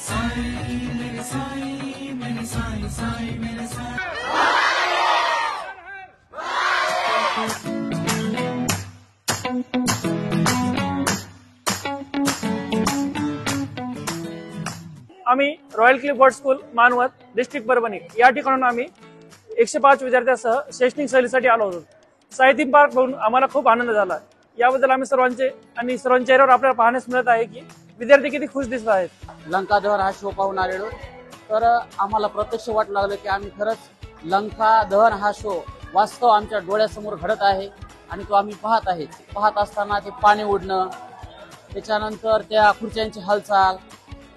साई मेरे साई मेरे साई साई मेरे साई। आम्ही royal Cliff board school Manwat district Parbhani या ठिकाणून आम्ही 105 विद्यार्थ्यांसह शैक्षणिक सहलीसाठी आलो होतो। साई थीम पार्क बघून आम्हाला खूप आनंद झाला। याबद्दल आम्ही सर्वांच्या चेहऱ्यावर आपल्याला पाहण्यास मिळत आहे की विद्यार्थी किती खुश दिसत आहेत। लंका दहन हा शो पाहून आलेलो तर आम्हाला प्रत्यक्ष वाटू लागलं की आम्ही खरंच लंका दहन हा शो वास्तव आमच्या डोळ्यासमोर घडत आहे आणि तो आम्ही पाहत आहे। पाहत असताना ते पाणी उडणं, त्याच्यानंतर त्या खुर्च्यांची हालचाल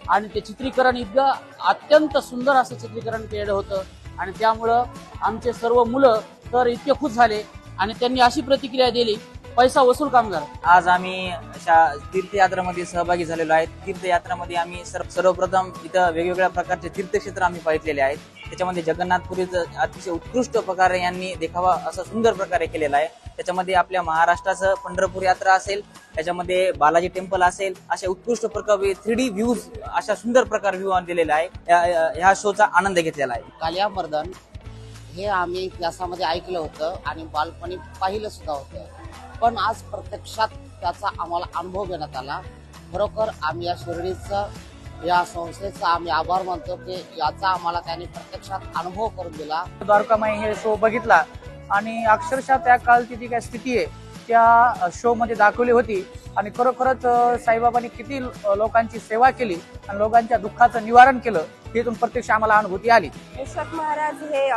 आणि ते चित्रीकरण इतकं अत्यंत सुंदर असं चित्रीकरण केलेलं होतं आणि त्यामुळं आमचे सर्व मुलं तर इतके खुश झाले आणि त्यांनी अशी प्रतिक्रिया दिली, पैसा वसूल काम झालं। आज आम्ही अशा तीर्थयात्रामध्ये सहभागी झालेलो आहे। तीर्थयात्रामध्ये आम्ही सर्वप्रथम इथं वेगवेगळ्या प्रकारचे तीर्थक्षेत्र आम्ही पाहिलेले आहेत। त्याच्यामध्ये जगन्नाथपुरीचं अतिशय उत्कृष्ट प्रकारे यांनी देखावा असा सुंदर प्रकारे केलेला आहे। त्याच्यामध्ये आपल्या महाराष्ट्राचं पंढरपूर यात्रा असेल, त्याच्यामध्ये बालाजी टेम्पल असेल, अशा उत्कृष्ट प्रकारे 3D व्ह्यूज अशा सुंदर प्रकार व्ह्यू दिलेला आहे। ह्या शोचा आनंद घेतलेला आहे। कालियामर्दन हे आम्ही इतिहासामध्ये ऐकलं होतं आणि बालपणी पाहिलं सुद्धा होतं, पण आज प्रत्यक्षात त्याचा आम्हाला अनुभव घेण्यात आला। खरोखर आम्ही या शिर्डीचं या संस्थेचा आम्ही आभार मानतो की याचा आम्हाला त्यांनी प्रत्यक्षात अनुभव करून दिला। द्वारकामाई हे शो बघितला आणि अक्षरशः त्या काळची जी काय स्थिती आहे त्या शो मध्ये दाखवली होती आणि खरोखरच साईबाबांनी किती लोकांची सेवा केली आणि लोकांच्या दुःखाचं निवारण केलं हेतून प्रत्यक्ष आम्हाला अनुभूती आली। विश्वक महाराज हे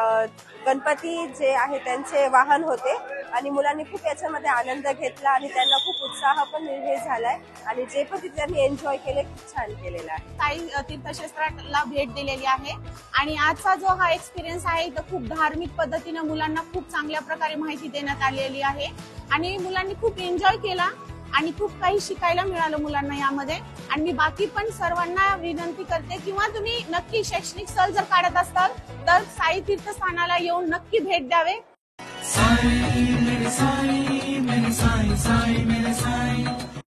गणपती जे आहे त्यांचे वाहन होते आणि मुलांनी खूप याच्यामध्ये आनंद घेतला आणि त्यांना खूप उत्साह पण निर्माण झालाय आणि जे पण तिथे त्यांनी एन्जॉय केले खूप छान केलेला आहे। साई तीर्थक्षेत्राला भेट दिलेली आहे आणि आजचा जो हा एक्सपिरियन्स आहे तो खूप धार्मिक पद्धतीने मुलांना खूप चांगल्या प्रकारे माहिती देण्यात आलेली आहे आणि मुलांनी खूप एन्जॉय केला आणि खूप काही शिकायला मिळालं मुलांना यामध्ये। आणि मी बाकी पण सर्वांना विनंती करते किंवा तुम्ही नक्की शैक्षणिक सहल जर काढत असाल तर साई तीर्थस्थानाला येऊन नक्की भेट द्यावे। साई मेरे साई मेरे साई साई मेरे साई।